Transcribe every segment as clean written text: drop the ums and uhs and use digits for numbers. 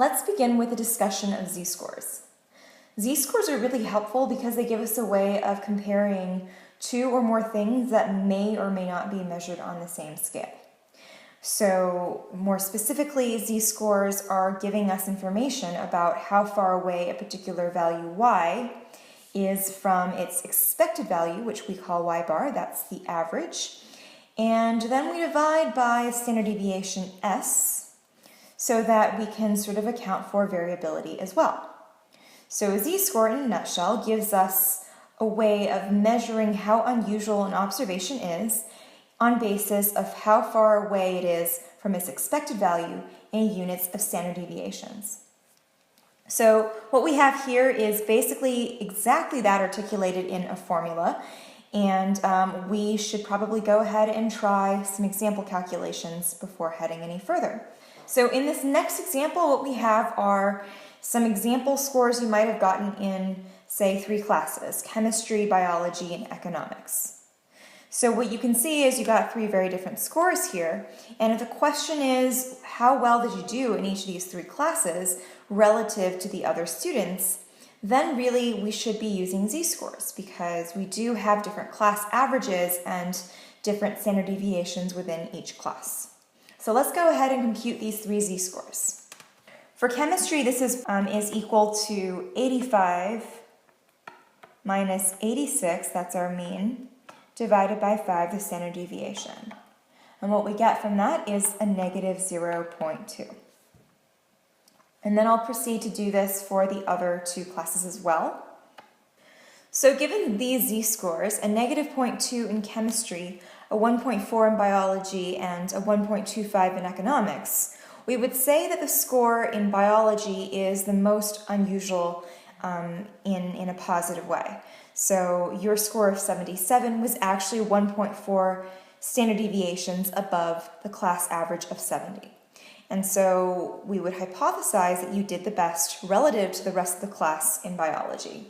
Let's begin with a discussion of z-scores. Z-scores are really helpful because they give us a way of comparing two or more things that may or may not be measured on the same scale. So more specifically, z-scores are giving us information about how far away a particular value y is from its expected value, which we call y bar, that's the average. And then we divide by a standard deviation s so that we can sort of account for variability as well. So a z-score in a nutshell gives us a way of measuring how unusual an observation is on basis of how far away it is from its expected value in units of standard deviations. So what we have here is basically exactly that articulated in a formula, and we should probably go ahead and try some example calculations before heading any further. So in this next example, what we have are some example scores you might have gotten in, say, 3 classes: chemistry, biology, and economics. So what you can see is you got 3 very different scores here, and if the question is how well did you do in each of these 3 classes relative to the other students, then really we should be using z-scores because we do have different class averages and different standard deviations within each class. So let's go ahead and compute these 3 z-scores. For chemistry, this is equal to 85 minus 86, that's our mean, divided by 5, the standard deviation. And what we get from that is a negative 0.2. And then I'll proceed to do this for the other 2 classes as well. So given these z-scores, a negative 0.2 in chemistry, a 1.4 in biology, and a 1.25 in economics, we would say that the score in biology is the most unusual in a positive way. So your score of 77 was actually 1.4 standard deviations above the class average of 70. And so we would hypothesize that you did the best relative to the rest of the class in biology.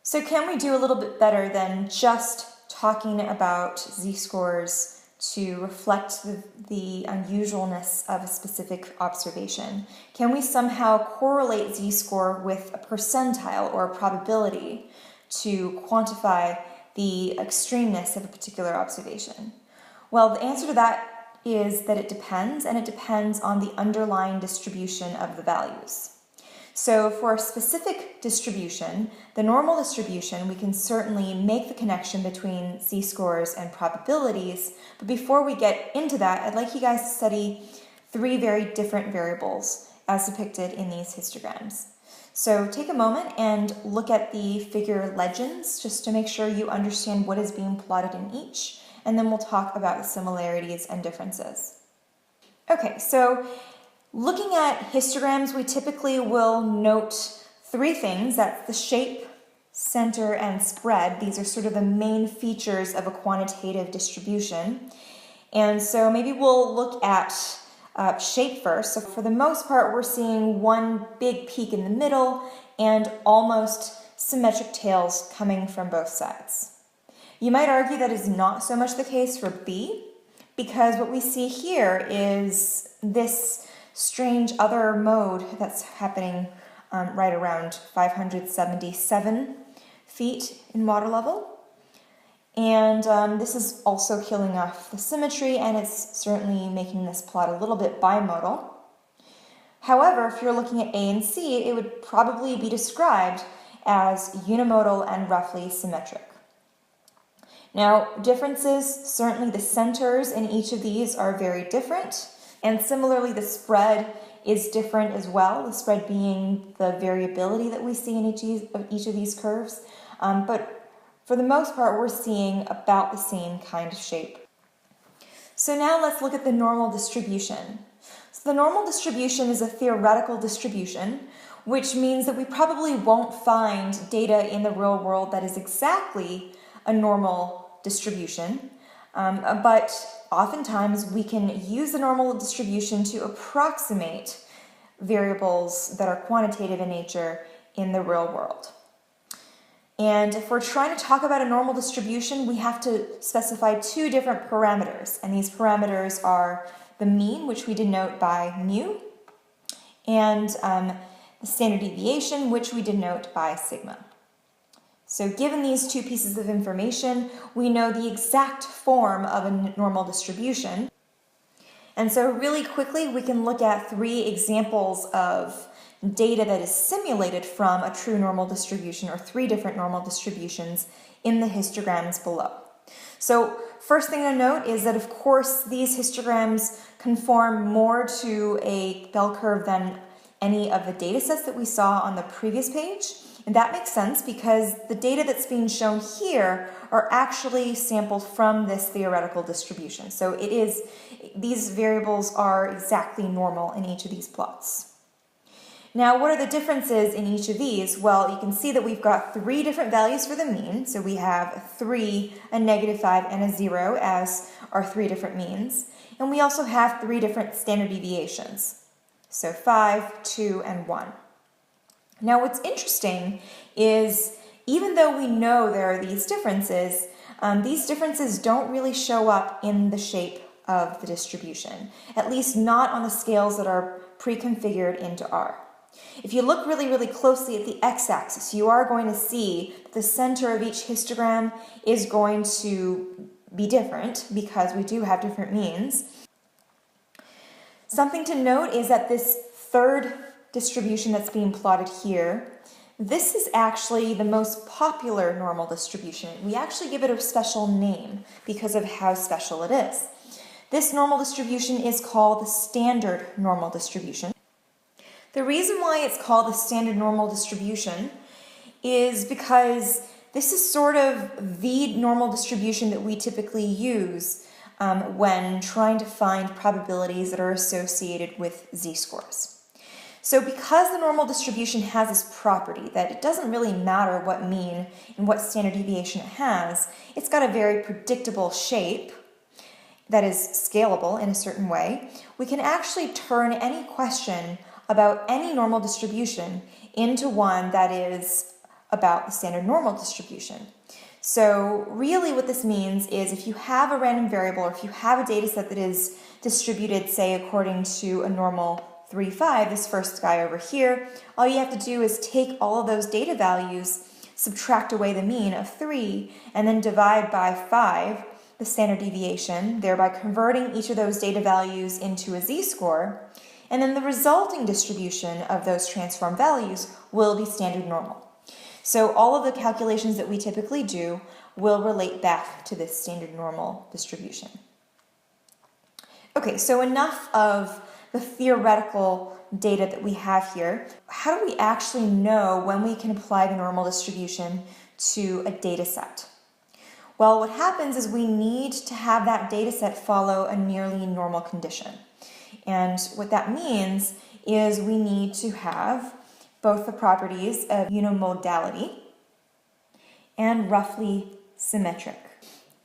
So can we do a little bit better than just talking about z-scores to reflect the unusualness of a specific observation? Can we somehow correlate z-score with a percentile or a probability to quantify the extremeness of a particular observation? Well, the answer to that is that it depends, and it depends on the underlying distribution of the values. So for a specific distribution, the normal distribution, we can certainly make the connection between z-scores and probabilities, but before we get into that, I'd like you guys to study 3 very different variables as depicted in these histograms. So take a moment and look at the figure legends just to make sure you understand what is being plotted in each, and then we'll talk about the similarities and differences. Okay, so looking at histograms, we typically will note 3 things. That's the shape, center, and spread. These are sort of the main features of a quantitative distribution. And so maybe we'll look at shape first. So for the most part, we're seeing one big peak in the middle and almost symmetric tails coming from both sides. You might argue that is not so much the case for B, because what we see here is this strange other mode that's happening right around 577 feet in water level. And this is also killing off the symmetry, and it's certainly making this plot a little bit bimodal. However, if you're looking at A and C, it would probably be described as unimodal and roughly symmetric. Now, differences, certainly the centers in each of these are very different, and similarly the spread is different as well, the spread being the variability that we see in each of these curves. But for the most part, we're seeing about the same kind of shape. So now let's look at the normal distribution. So the normal distribution is a theoretical distribution, which means that we probably won't find data in the real world that is exactly a normal distribution, but oftentimes we can use the normal distribution to approximate variables that are quantitative in nature in the real world. And if we're trying to talk about a normal distribution, we have to specify 2 different parameters, and these parameters are the mean, which we denote by mu, and the standard deviation, which we denote by sigma. So given these two pieces of information, we know the exact form of a normal distribution. And so really quickly, we can look at 3 examples of data that is simulated from a true normal distribution, or 3 different normal distributions in the histograms below. So first thing to note is that, of course, these histograms conform more to a bell curve than any of the data sets that we saw on the previous page. And that makes sense because the data that's being shown here are actually sampled from this theoretical distribution. So these variables are exactly normal in each of these plots. Now, what are the differences in each of these? Well, you can see that we've got 3 different values for the mean. So we have a 3, a -5, and a 0 as our 3 different means. And we also have 3 different standard deviations. So 5, 2, and 1. Now, what's interesting is even though we know there are these differences don't really show up in the shape of the distribution, at least not on the scales that are pre-configured into R. If you look really, really closely at the x-axis, you are going to see that the center of each histogram is going to be different because we do have different means. Something to note is that this third distribution that's being plotted here, this is actually the most popular normal distribution. We actually give it a special name because of how special it is. This normal distribution is called the standard normal distribution. The reason why it's called the standard normal distribution is because this is sort of the normal distribution that we typically use when trying to find probabilities that are associated with z-scores. So because the normal distribution has this property that it doesn't really matter what mean and what standard deviation it has, it's got a very predictable shape that is scalable in a certain way, we can actually turn any question about any normal distribution into one that is about the standard normal distribution. So really what this means is if you have a random variable or if you have a data set that is distributed, say, according to a normal 3, 5, this first guy over here, all you have to do is take all of those data values, subtract away the mean of 3, and then divide by 5, the standard deviation, thereby converting each of those data values into a z-score, and then the resulting distribution of those transform values will be standard normal. So all of the calculations that we typically do will relate back to this standard normal distribution. Okay, so enough of the theoretical data that we have here. How do we actually know when we can apply the normal distribution to a data set? Well, what happens is we need to have that data set follow a nearly normal condition. And what that means is we need to have both the properties of unimodality and roughly symmetric.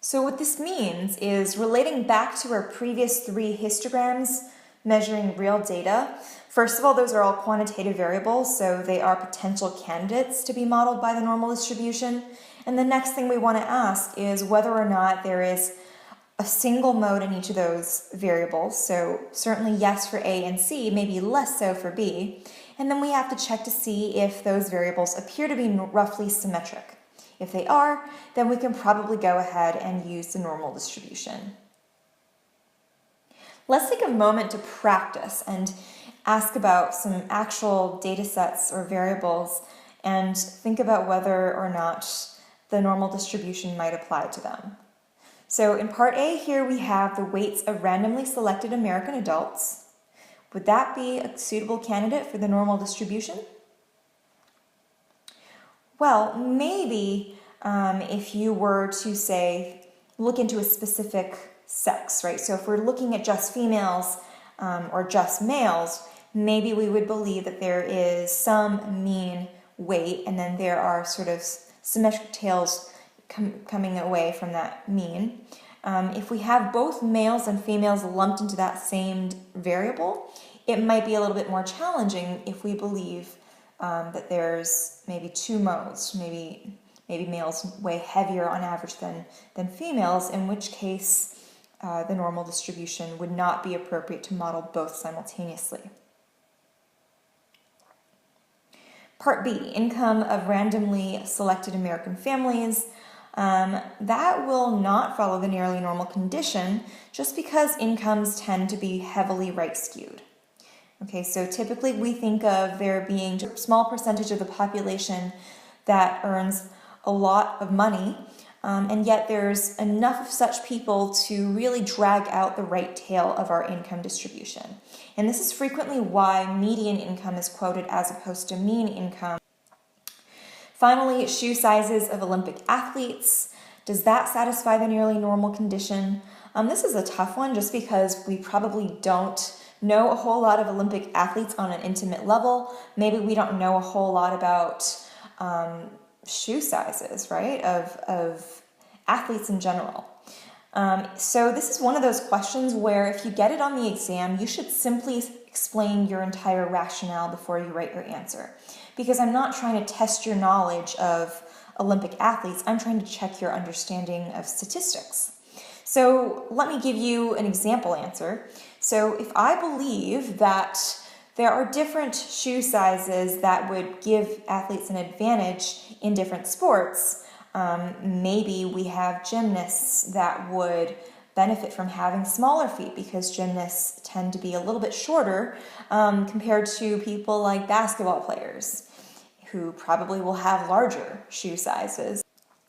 So what this means is relating back to our previous 3 histograms measuring real data. First of all, those are all quantitative variables, so they are potential candidates to be modeled by the normal distribution. And the next thing we want to ask is whether or not there is a single mode in each of those variables. So certainly yes for A and C, maybe less so for B. And then we have to check to see if those variables appear to be roughly symmetric. If they are, then we can probably go ahead and use the normal distribution. Let's take a moment to practice and ask about some actual data sets or variables and think about whether or not the normal distribution might apply to them. So in part A here we have the weights of randomly selected American adults. Would that be a suitable candidate for the normal distribution? Well, maybe if you were to say, look into a specific sex, right? So if we're looking at just females or just males, maybe we would believe that there is some mean weight and then there are sort of symmetric tails coming away from that mean. If we have both males and females lumped into that same variable, it might be a little bit more challenging if we believe that there's maybe 2 modes, maybe males weigh heavier on average than females, in which case the normal distribution would not be appropriate to model both simultaneously. Part B, income of randomly selected American families. That will not follow the nearly normal condition just because incomes tend to be heavily right skewed. Okay, so typically we think of there being a small percentage of the population that earns a lot of money, and yet there's enough of such people to really drag out the right tail of our income distribution. And this is frequently why median income is quoted as opposed to mean income. Finally, shoe sizes of Olympic athletes. Does that satisfy the nearly normal condition? This is a tough one just because we probably don't know a whole lot of Olympic athletes on an intimate level. Maybe we don't know a whole lot about shoe sizes, right, of athletes in general. So this is one of those questions where if you get it on the exam, you should simply explain your entire rationale before you write your answer. Because I'm not trying to test your knowledge of Olympic athletes, I'm trying to check your understanding of statistics. So let me give you an example answer. So if I believe that there are different shoe sizes that would give athletes an advantage in different sports, maybe we have gymnasts that would benefit from having smaller feet because gymnasts tend to be a little bit shorter compared to people like basketball players who probably will have larger shoe sizes.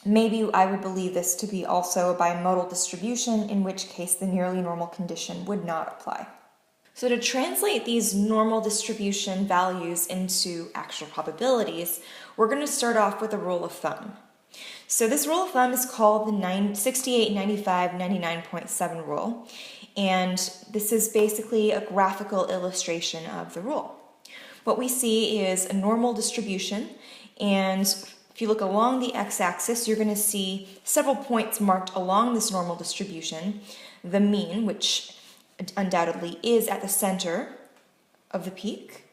Maybe I would believe this to be also a bimodal distribution, in which case the nearly normal condition would not apply. So to translate these normal distribution values into actual probabilities, we're going to start off with a rule of thumb. So this rule of thumb is called the 68, 95, 99.7 rule, and this is basically a graphical illustration of the rule. What we see is a normal distribution, and if you look along the x-axis, you're going to see several points marked along this normal distribution. The mean, which undoubtedly is at the center of the peak,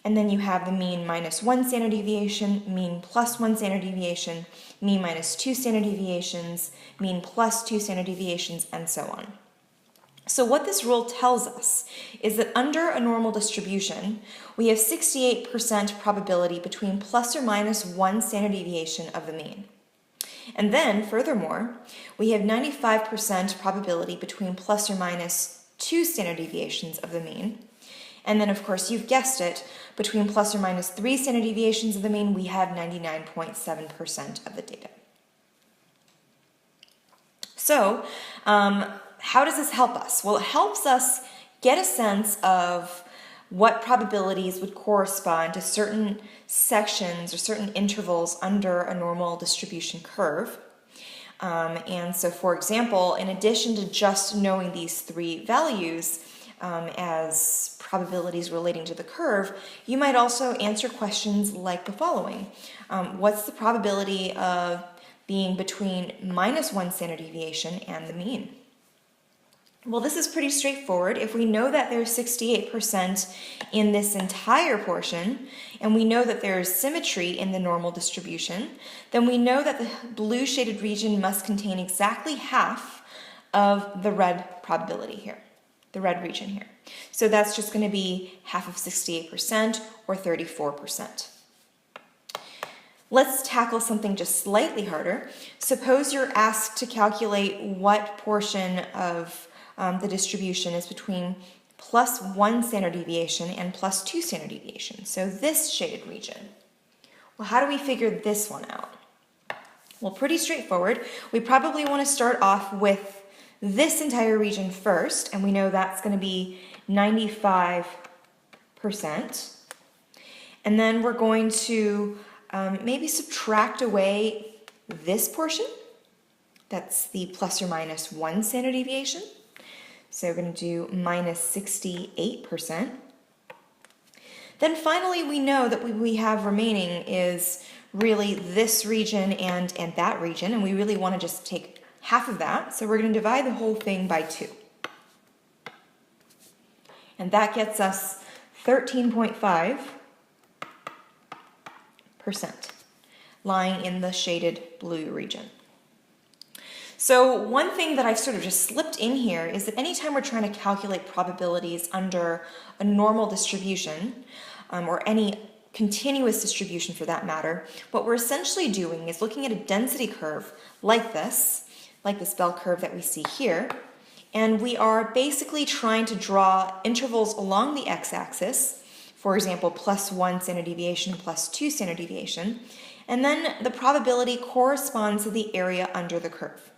and then you have the mean minus 1 standard deviation, mean plus 1 standard deviation, mean minus 2 standard deviations, mean plus 2 standard deviations, and so on. So what this rule tells us is that under a normal distribution, we have 68% probability between plus or minus 1 standard deviation of the mean. And then, furthermore, we have 95% probability between plus or minus 2 standard deviations of the mean. And then, of course, you've guessed it, between plus or minus 3 standard deviations of the mean, we have 99.7% of the data. So, how does this help us? Well, it helps us get a sense of what probabilities would correspond to certain sections or certain intervals under a normal distribution curve. And so, for example, in addition to just knowing these three values as probabilities relating to the curve, you might also answer questions like the following. What's the probability of being between minus 1 standard deviation and the mean? Well, this is pretty straightforward. If we know that there's 68% in this entire portion, and we know that there is symmetry in the normal distribution, then we know that the blue shaded region must contain exactly half of the red probability here, the red region here. So that's just going to be half of 68% or 34%. Let's tackle something just slightly harder. Suppose you're asked to calculate what portion of the distribution is between plus 1 standard deviation and plus 2 standard deviation. So this shaded region. Well, how do we figure this one out? Well, pretty straightforward. We probably want to start off with this entire region first, and we know that's going to be 95%. And then we're going to maybe subtract away this portion. That's the plus or minus 1 standard deviation. So we're going to do minus 68%. Then finally, we know that what we have remaining is really this region and that region, and we really want to just take half of that. So we're going to divide the whole thing by 2. And that gets us 13.5%, lying in the shaded blue region. So one thing that I've sort of just slipped in here is that anytime we're trying to calculate probabilities under a normal distribution, or any continuous distribution for that matter, what we're essentially doing is looking at a density curve like this bell curve that we see here, and we are basically trying to draw intervals along the x-axis, for example, +1 standard deviation, +2 standard deviation, and then the probability corresponds to the area under the curve.